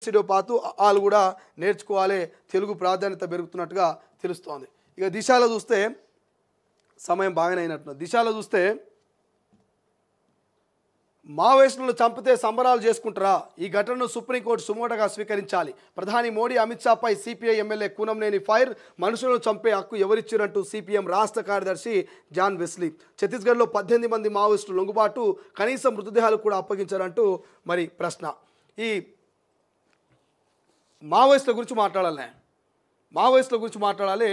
సిడో పాతు వాళ్ళు కూడా నేర్చుకోవాలి తెలుగు ప్రాధాన్యత పెరుగుతున్నట్టుగా తెలుస్తోంది. ఇక దిశలో చూస్తే సమయం బాగానే అయినట్టు దిశలో చూస్తే మావోయిస్టులను చంపితే సంబరాలు చేసుకుంటారా? ఈ ఘటనను సుప్రీంకోర్టు సుమోటగా స్వీకరించాలి. ప్రధాని మోడీ అమిత్ షాపై సిపిఐ ఎమ్మెల్యే కూనంనేని ఫైర్. మనుషులను చంపే హక్కు ఎవరిచ్చినట్టు సిపిఎం రాష్ట్ర కార్యదర్శి జాన్ వెస్లీ. ఛత్తీస్గఢ్లో 18 మంది మావోయిస్టులు లొంగుబాటు, కనీసం మృతదేహాలు కూడా అప్పగించారంటూ మరి ప్రశ్న. ఈ మావోయిస్టుల గురించి మాట్లాడాలి.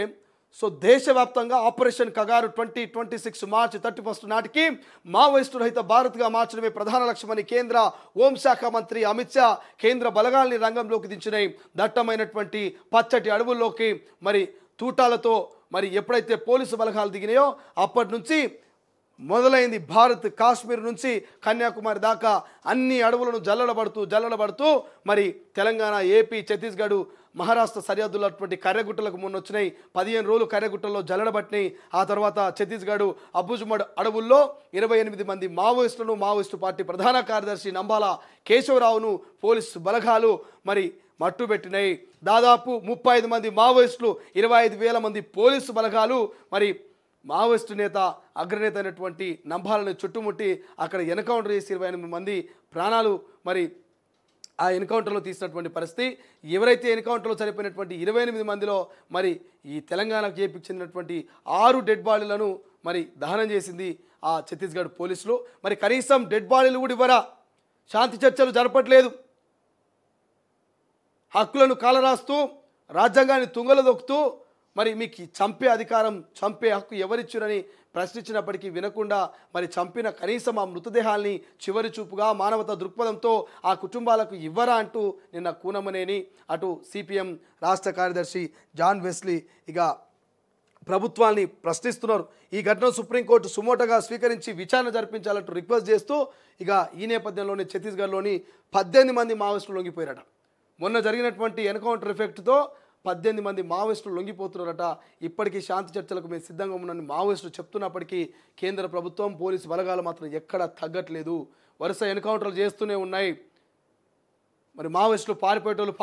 సో దేశవ్యాప్తంగా ఆపరేషన్ కగారు 2026 మార్చి 31 నాటికి మావోయిస్టు రహిత భారత్గా మార్చడమే ప్రధాన లక్ష్యమని కేంద్ర హోంశాఖ మంత్రి అమిత్ షా కేంద్ర బలగాల్ని రంగంలోకి దించినాయి. దట్టమైనటువంటి పచ్చటి అడవుల్లోకి మరి తూటాలతో మరి ఎప్పుడైతే పోలీసు బలగాలు దిగినాయో అప్పటి నుంచి మొదలైంది భారత్. కాశ్మీర్ నుంచి కన్యాకుమారి దాకా అన్ని అడవులను జల్లడబడుతూ మరి తెలంగాణ, ఏపీ, ఛత్తీస్గఢ్, మహారాష్ట్ర సరిహద్దులటువంటి కర్రెగుట్టలకు మొన్న వచ్చినాయి. 15 రోజులు కర్రెగుట్టల్లో జల్లడబట్టినాయి. ఆ తర్వాత ఛత్తీస్గఢ్ అబుజ్మడ్ అడవుల్లో 28 మంది మావోయిస్టు పార్టీ ప్రధాన కార్యదర్శి నంబాల కేశవరావును పోలీసు బలగాలు మరి మట్టుబెట్టినాయి. దాదాపు 35 మంది మావోయిస్టులు, 25,000 మంది పోలీసు బలగాలు మరి మావోయిస్టు నేత అగ్రనేత అయినటువంటి నంబాలను చుట్టుముట్టి అక్కడ ఎన్కౌంటర్ చేసి 28 మంది ప్రాణాలు మరి ఆ ఎన్కౌంటర్లో తీసినటువంటి పరిస్థితి. ఎవరైతే ఎన్కౌంటర్లో చనిపోయినటువంటి 28 మందిలో మరి ఈ తెలంగాణకు ఏపీకి చెందినటువంటి 6 డెడ్ బాడీలను మరి దహనం చేసింది ఆ ఛత్తీస్గఢ్ పోలీసులు. మరి కనీసం డెడ్ బాడీలు కూడా ఇవ్వరా? శాంతి చర్చలు జరపట్లేదు. హక్కులను కాలరాస్తూ రాజ్యాంగాన్ని తుంగలో దొక్కుతూ మరి మీకు చంపే హక్కు ఎవరిచ్చురని ప్రశ్నించినప్పటికీ వినకుండా మరి చంపిన కనీసం ఆ మృతదేహాల్ని చివరి చూపుగా మానవతా దృక్పథంతో ఆ కుటుంబాలకు ఇవ్వరా అంటూ నిన్న కూనమనేని అటు సిపిఎం రాష్ట్ర కార్యదర్శి జాన్ వెస్లీ ఇక ప్రభుత్వాన్ని ప్రశ్నిస్తున్నారు. ఈ ఘటన సుప్రీంకోర్టు సుమోటగా స్వీకరించి విచారణ జరిపించాలంటూ రిక్వెస్ట్ చేస్తూ ఇక ఈ నేపథ్యంలోనే ఛత్తీస్గఢ్లోని 18 మంది మావోయిస్టులు లొంగిపోయారట. మొన్న జరిగినటువంటి ఎన్కౌంటర్ ఎఫెక్ట్తో 18 మంది మావోయిస్టులు లొంగిపోతున్నారట. ఇప్పటికీ శాంతి చర్చలకు మేము సిద్ధంగా ఉన్నామని మావోయిస్టులు చెప్తున్నప్పటికీ కేంద్ర ప్రభుత్వం, పోలీసు బలగాలు మాత్రం ఎక్కడా తగ్గట్లేదు. వరుస ఎన్కౌంటర్లు చేస్తూనే ఉన్నాయి. మరి మావోయిస్టులు పారిపోతున్నారు,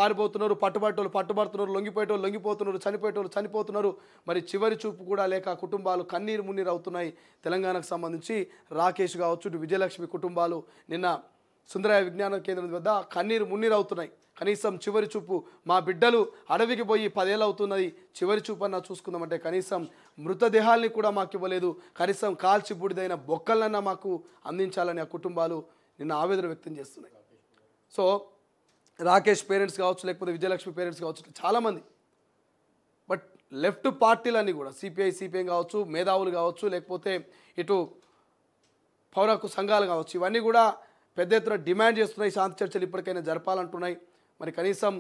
పట్టుబడుతున్నారు, లొంగిపోతున్నారు, చనిపోతున్నారు. మరి చివరి చూపు కూడా లేక కుటుంబాలు కన్నీరు మున్నీరు అవుతున్నాయి. తెలంగాణకు సంబంధించి రాకేష్ కావచ్చు, విజయలక్ష్మి కుటుంబాలు నిన్న సుందరయ్య విజ్ఞాన కేంద్రం వద్ద కన్నీరు మున్నీరు అవుతున్నాయి. కనీసం చివరి చూపు, మా బిడ్డలు అడవికి పోయి 10 ఏళ్ళు అవుతున్నది, చివరి చూపు అన్నా చూసుకుందామంటే కనీసం మృతదేహాల్ని కూడా మాకు ఇవ్వలేదు. కనీసం కాల్చి బూడిదైన బొక్కలన్నా మాకు అందించాలని ఆ కుటుంబాలు నిన్న ఆవేదన వ్యక్తం చేస్తున్నాయి. సో రాకేష్ పేరెంట్స్ కావచ్చు, లేకపోతే విజయలక్ష్మి పేరెంట్స్ కావచ్చు, చాలామంది బట్ లెఫ్ట్ పార్టీలన్నీ కూడా సిపిఎం కావచ్చు, మేధావులు కావచ్చు, లేకపోతే ఇటు పౌర హక్కు సంఘాలు కావచ్చు, ఇవన్నీ కూడా పెద్ద ఎత్తున డిమాండ్ చేస్తున్నాయి. శాంతి చర్చలు ఇప్పటికైనా జరపాలంటున్నాయి. మరి కనీసం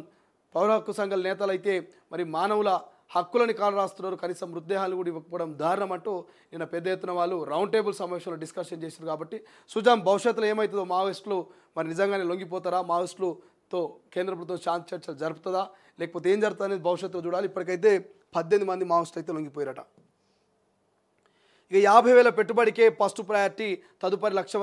పౌర హక్కు సంఘాల నేతలు అయితే మరి మానవుల హక్కులని కాలు రాస్తున్నారు, కనీసం మృతదేహాలు కూడా ఇవ్వకపోవడం దారుణం అంటూ నిన్న పెద్ద ఎత్తున వాళ్ళు రౌండ్ టేబుల్ సమావేశంలో డిస్కషన్ చేశారు. కాబట్టి చూద్దాం భవిష్యత్తులో ఏమవుతుందో. మావోయిస్టులు మరి నిజంగానే లొంగిపోతారా? మావోయిస్టులతో కేంద్ర ప్రభుత్వం శాంతి చర్చలు జరుపుతుందా, లేకపోతే ఏం జరుగుతుంది అనేది భవిష్యత్తులో చూడాలి. ఇప్పటికైతే 18 మంది మావోయిస్టులు అయితే లొంగిపోయారట. ఇక 50,000 పెట్టుబడికే ఫస్ట్ ప్రయారిటీ, తదుపరి 1,00,000